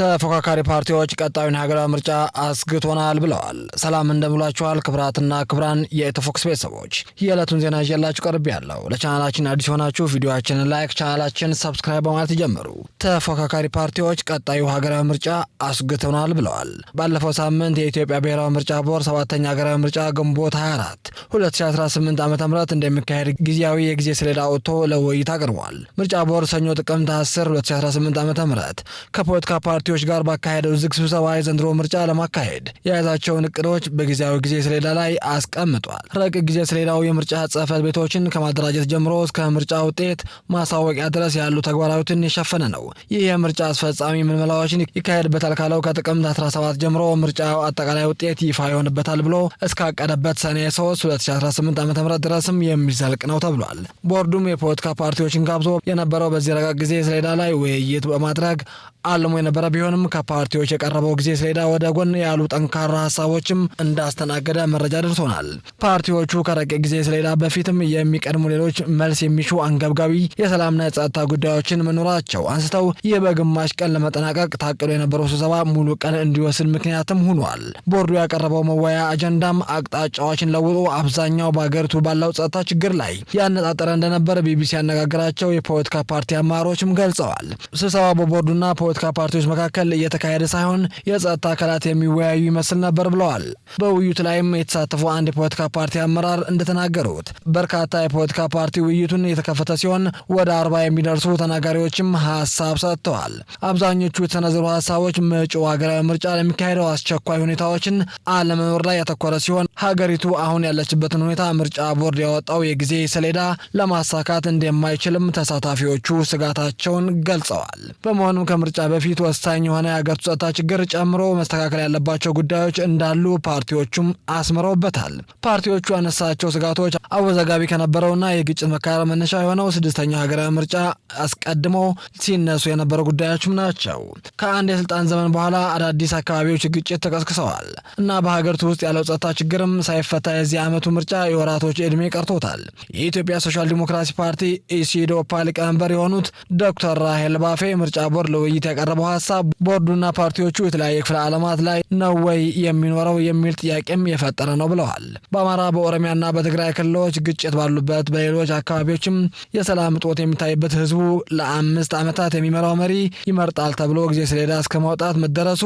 ተፎካካሪ ፓርቲዎች ቀጣዩን ሀገራዊ ምርጫ አስግቶናል ብለዋል። ሰላም እንደምላችኋል ክብራትና ክብራን የኢትዮፎክስ ቤተሰቦች የዕለቱን ዜና ይዤላችሁ ቀርቤያለሁ። ለቻናላችን አዲስ ሆናችሁ ቪዲዮአችንን ላይክ፣ ቻናላችን ሰብስክራይብ በማለት ይጀምሩ። ተፎካካሪ ፓርቲዎች ቀጣዩ ሀገራዊ ምርጫ አስግቶናል ብለዋል። ባለፈው ሳምንት የኢትዮጵያ ብሔራዊ ምርጫ ቦርድ 7ኛ ሀገራዊ ምርጫ ግንቦት 24 2018 ዓ.ም እንደሚካሄድ ጊዜያዊ የጊዜ ሰሌዳ አውጥቶ ለውይይት አቅርቧል። ምርጫ ቦርድ ሰኞ ጥቅምት 10 2018 ዓ.ም ከፖለቲካ ፓርቲዎች ጋር ባካሄደው ዝግ ስብሰባ የዘንድሮ ምርጫ ለማካሄድ የያዛቸውን እቅዶች በጊዜያዊ ጊዜ ሰሌዳ ላይ አስቀምጧል። ረቂቅ ጊዜ ሰሌዳው የምርጫ ጽሕፈት ቤቶችን ከማደራጀት ጀምሮ እስከ ምርጫ ውጤት ማሳወቂያ ድረስ ያሉ ተግባራዊትን የሸፈነ ነው። ይህ የምርጫ አስፈጻሚ ምልመላዎችን ይካሄድበታል ካለው ከጥቅምት 17 ጀምሮ ምርጫው አጠቃላይ ውጤት ይፋ ይሆንበታል ብሎ እስካቀደበት ሰኔ 3 2018 ዓ.ም ድረስም የሚዘልቅ ነው ተብሏል። ቦርዱም የፖለቲካ ፓርቲዎችን ጋብዞ የነበረው በዚህ ረቂቅ ጊዜ ሰሌዳ ላይ ውይይት በማድረግ አልሞ የነበረ ቢሆንም ከፓርቲዎች የቀረበው ጊዜ ሰሌዳ ወደ ጎን ያሉ ጠንካራ ሀሳቦችም እንዳስተናገደ መረጃ ደርሶናል። ፓርቲዎቹ ከረቂቅ ጊዜ ሰሌዳ በፊትም የሚቀድሙ ሌሎች መልስ የሚሹ አንገብጋቢ የሰላምና የጸጥታ ጉዳዮችን መኖራቸው አንስተው ይህ በግማሽ ቀን ለመጠናቀቅ ታቅዶ የነበረው ስብሰባ ሙሉ ቀን እንዲወስድ ምክንያትም ሆኗል። ቦርዱ ያቀረበው መወያያ አጀንዳም አቅጣጫዎችን ለውጦ አብዛኛው በሀገሪቱ ባለው ጸጥታ ችግር ላይ ያነጣጠረ እንደነበር ቢቢሲ ያነጋገራቸው የፖለቲካ ፓርቲ አመራሮችም ገልጸዋል። ስብሰባ በቦርዱና ፖለቲካ ፓርቲዎች መካከል እየተካሄደ ሳይሆን የጸጥታ አካላት የሚወያዩ ይመስል ነበር ብለዋል። በውይይቱ ላይም የተሳተፉ አንድ የፖለቲካ ፓርቲ አመራር እንደተናገሩት በርካታ የፖለቲካ ፓርቲ ውይይቱን የተከፈተ ሲሆን ወደ 40 የሚደርሱ ተናጋሪዎችም ሀሳብ ሰጥተዋል። አብዛኞቹ የተሰነዘሩ ሀሳቦች መጪው ሀገራዊ ምርጫ ለሚካሄደው አስቸኳይ ሁኔታዎችን አለመኖር ላይ ያተኮረ ሲሆን ሀገሪቱ አሁን ያለችበትን ሁኔታ ምርጫ ቦርድ ያወጣው የጊዜ ሰሌዳ ለማሳካት እንደማይችልም ተሳታፊዎቹ ስጋታቸውን ገልጸዋል። በመሆኑም ከምርጫ በፊት ወሳኝ የሆነ የሀገሪቱ ጸጥታ ችግር ጨምሮ መስተካከል ያለባቸው ጉዳዮች እንዳሉ ፓርቲዎቹም አስምረውበታል። ፓርቲዎቹ ያነሳቸው ስጋቶች አወዛጋቢ ከነበረውና የግጭት መካረር መነሻ የሆነው 6ኛው ሀገራዊ ምርጫ አስቀድሞ ሲነሱ የነበሩ ጉዳዮችም ናቸው። ከአንድ የስልጣን ዘመን በኋላ አዳዲስ አካባቢዎች ግጭት ተቀስቅሰዋል እና በሀገሪቱ ውስጥ ያለው ጸጥታ ችግርም ሳይፈታ የዚህ ዓመቱ ምርጫ የወራቶች ዕድሜ ቀርቶታል። የኢትዮጵያ ሶሻል ዲሞክራሲ ፓርቲ ኢሲዶፓ ሊቀመንበር የሆኑት ዶክተር ራሄል ባፌ ምርጫ ቦርድ ለውይይት ያቀረበው ሀሳብ ቦርዱና ፓርቲዎቹ የተለያየ ክፍለ ዓለማት ላይ ነው ወይ የሚኖረው የሚል ጥያቄም የፈጠረ ነው ብለዋል። በአማራ በኦሮሚያና በትግራይ ክልሎች ግጭት ባሉበት በሌሎች አካባቢዎችም የሰላም እጦት የሚታይበት ህዝቡ ለ5 ዓመታት የሚመራው መሪ ይመርጣል ተብሎ ጊዜ ሰሌዳ እስከ ማውጣት መደረሱ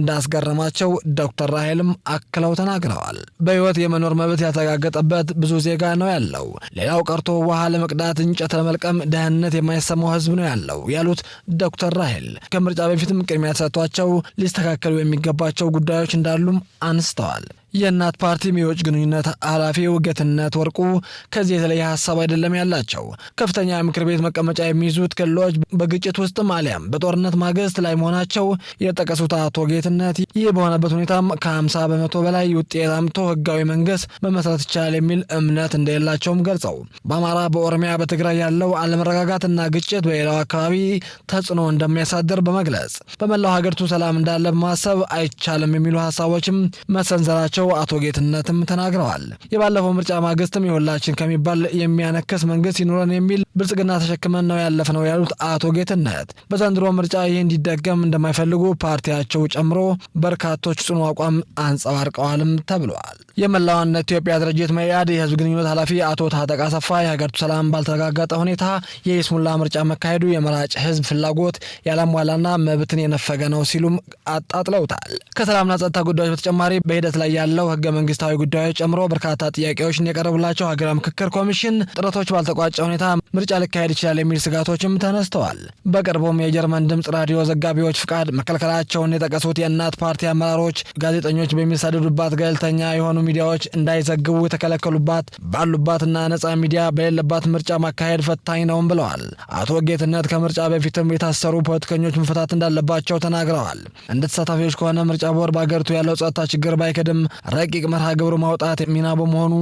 እንዳስገረማቸው ዶክተር ራሄልም አክለው ተናግረዋል። በህይወት የመኖር መብት ያልተረጋገጠበት ብዙ ዜጋ ነው ያለው። ሌላው ቀርቶ ውሃ ለመቅዳት እንጨት ለመልቀም ደህንነት የማይሰማው ህዝብ ነው ያለው ያሉት ዶክተር ራሄል ከምርጫ በፊትም ቅድሚያ ተሰጥቷቸው ሊስተካከሉ የሚገባቸው ጉዳዮች እንዳሉም አንስተዋል። የእናት ፓርቲም የውጭ ግንኙነት ኃላፊው ጌትነት ወርቁ ከዚህ የተለየ ሀሳብ አይደለም ያላቸው። ከፍተኛ ምክር ቤት መቀመጫ የሚይዙት ክልሎች በግጭት ውስጥም አሊያም በጦርነት ማግስት ላይ መሆናቸው የጠቀሱት አቶ ጌትነት ይህ በሆነበት ሁኔታም ከ50 በመቶ በላይ ውጤት አምጥቶ ህጋዊ መንግስት መመስረት ይቻላል የሚል እምነት እንደሌላቸውም ገልጸው በአማራ በኦሮሚያ በትግራይ ያለው አለመረጋጋትና ግጭት በሌላው አካባቢ ተጽዕኖ እንደሚያሳድር በመግለጽ በመላው ሀገሪቱ ሰላም እንዳለ በማሰብ አይቻልም የሚሉ ሀሳቦችም መሰንዘራቸው አቶ ጌትነትም ተናግረዋል። የባለፈው ምርጫ ማግስትም የሁላችን ከሚባል የሚያነክስ መንግስት ይኖረን የሚል ብልጽግና ተሸክመን ነው ያለፍነው ያሉት አቶ ጌትነት በዘንድሮ ምርጫ ይህ እንዲደገም እንደማይፈልጉ ፓርቲያቸው ጨምሮ በርካቶች ጽኑ አቋም አንጸባርቀዋልም ተብሏል። የመላው አንድነት ኢትዮጵያ ድርጅት መኢአድ የህዝብ ግንኙነት ኃላፊ አቶ ታጠቅ አሰፋ የሀገሪቱ ሰላም ባልተረጋገጠ ሁኔታ የይስሙላ ምርጫ መካሄዱ የመራጭ ህዝብ ፍላጎት ያላሟላና መብትን የነፈገ ነው ሲሉም አጣጥለውታል። ከሰላምና ጸጥታ ጉዳዮች በተጨማሪ በሂደት ላይ ያለው ህገ መንግስታዊ ጉዳዮች ጨምሮ በርካታ ጥያቄዎችን የቀረቡላቸው ሀገራዊ ምክክር ኮሚሽን ጥረቶች ባልተቋጨ ሁኔታ ምርጫ ሊካሄድ ይችላል የሚል ስጋቶችም ተነስተዋል። በቅርቡም የጀርመን ድምጽ ራዲዮ ዘጋቢዎች ፍቃድ መከልከላቸውን የጠቀሱት የእናት ፓርቲ አመራሮች ጋዜጠኞች በሚሳደዱባት ገለልተኛ የሆኑ ሚዲያዎች እንዳይዘግቡ የተከለከሉባት ባሉባትና ነጻ ሚዲያ በሌለባት ምርጫ ማካሄድ ፈታኝ ነውም ብለዋል። አቶ ጌትነት ከምርጫ በፊትም የታሰሩ ፖለቲከኞች መፈታት እንዳለባቸው ተናግረዋል። እንደ ተሳታፊዎች ከሆነ ምርጫ ቦርድ በሀገሪቱ ያለው ጸጥታ ችግር ባይከድም ረቂቅ መርሃ ግብር ማውጣት ሚና በመሆኑ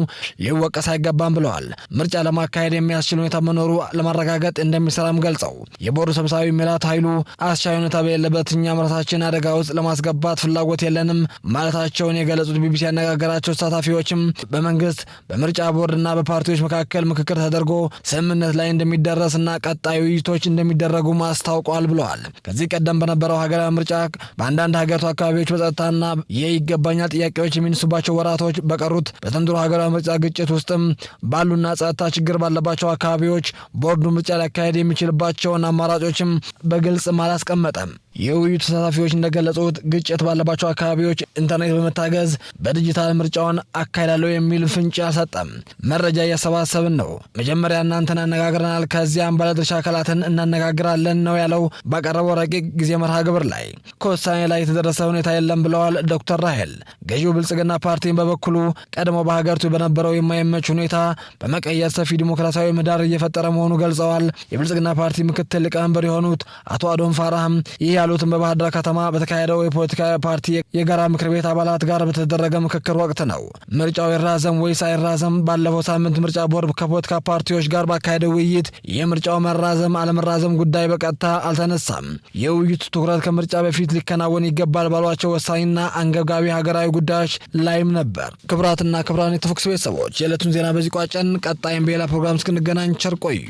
ሊወቀስ አይገባም ብለዋል። ምርጫ ለማካሄድ የሚያስችል ሁኔታ መኖሩ ለማረጋገጥ እንደሚሰራም ገልጸው የቦርዱ ሰብሳቢ ሚላት ኃይሉ አስቻይ ሁኔታ በሌለበት እኛም ራሳችን አደጋ ውስጥ ለማስገባት ፍላጎት የለንም ማለታቸውን የገለጹት ቢቢሲ ያነጋገራቸው ተሳታፊዎችም በመንግስት በምርጫ ቦርድና በፓርቲዎች መካከል ምክክር ተደርጎ ስምምነት ላይ እንደሚደረስና ቀጣይ ውይይቶች እንደሚደረጉ ማስታውቋል ብለዋል። ከዚህ ቀደም በነበረው ሀገራዊ ምርጫ በአንዳንድ ሀገሪቱ አካባቢዎች በጸጥታና የይገባኛል ጥያቄዎች የሚነሱባቸው ወራቶች በቀሩት በዘንድሮ ሀገራዊ ምርጫ ግጭት ውስጥም ባሉና ጸጥታ ችግር ባለባቸው አካባቢዎች ቦርዱ ምርጫ ሊያካሄድ የሚችልባቸውን አማራጮችም በግልጽም አላስቀመጠም። የውይይቱ ተሳታፊዎች እንደገለጹት ግጭት ባለባቸው አካባቢዎች ኢንተርኔት በመታገዝ በዲጂታል ምርጫውን አካሄዳለሁ የሚል ፍንጭ አልሰጠም። መረጃ እያሰባሰብን ነው። መጀመሪያ እናንተን አነጋግረናል፣ ከዚያም ባለድርሻ አካላትን እናነጋግራለን ነው ያለው ባቀረበው ረቂቅ ጊዜ መርሃ ግብር ላይ። ከውሳኔ ላይ የተደረሰ ሁኔታ የለም ብለዋል ዶክተር ራሄል። ገዢው ብልጽግና ፓርቲን በበኩሉ ቀድሞ በሀገሪቱ በነበረው የማይመች ሁኔታ በመቀየር ሰፊ ዲሞክራሲያዊ ምህዳር እየፈጠረ መሆኑ ገልጸዋል። የብልጽግና ፓርቲ ምክትል ሊቀመንበር የሆኑት አቶ አዶም ፋራህም ይህ ያሉትን በባህር ዳር ከተማ በተካሄደው የፖለቲካ ፓርቲ የጋራ ምክር ቤት አባላት ጋር በተደረገ ምክክር ወቅት ነው። ምርጫው ይራዘም ወይስ አይራዘም? ባለፈው ሳምንት ምርጫ ቦርድ ከፖለቲካ ፓርቲዎች ጋር ባካሄደው ውይይት የምርጫው መራዘም አለመራዘም ጉዳይ በቀጥታ አልተነሳም። የውይይቱ ትኩረት ከምርጫ በፊት ሊከናወን ይገባል ባሏቸው ወሳኝና አንገብጋቢ ሀገራዊ ጉዳዮች ላይም ነበር። ክቡራትና ክቡራን የፎክስ ቤተሰቦች የዕለቱን ዜና በዚህ ቋጨን። ቀጣይም በሌላ ፕሮግራም እስክንገናኝ ቸር ቆዩ።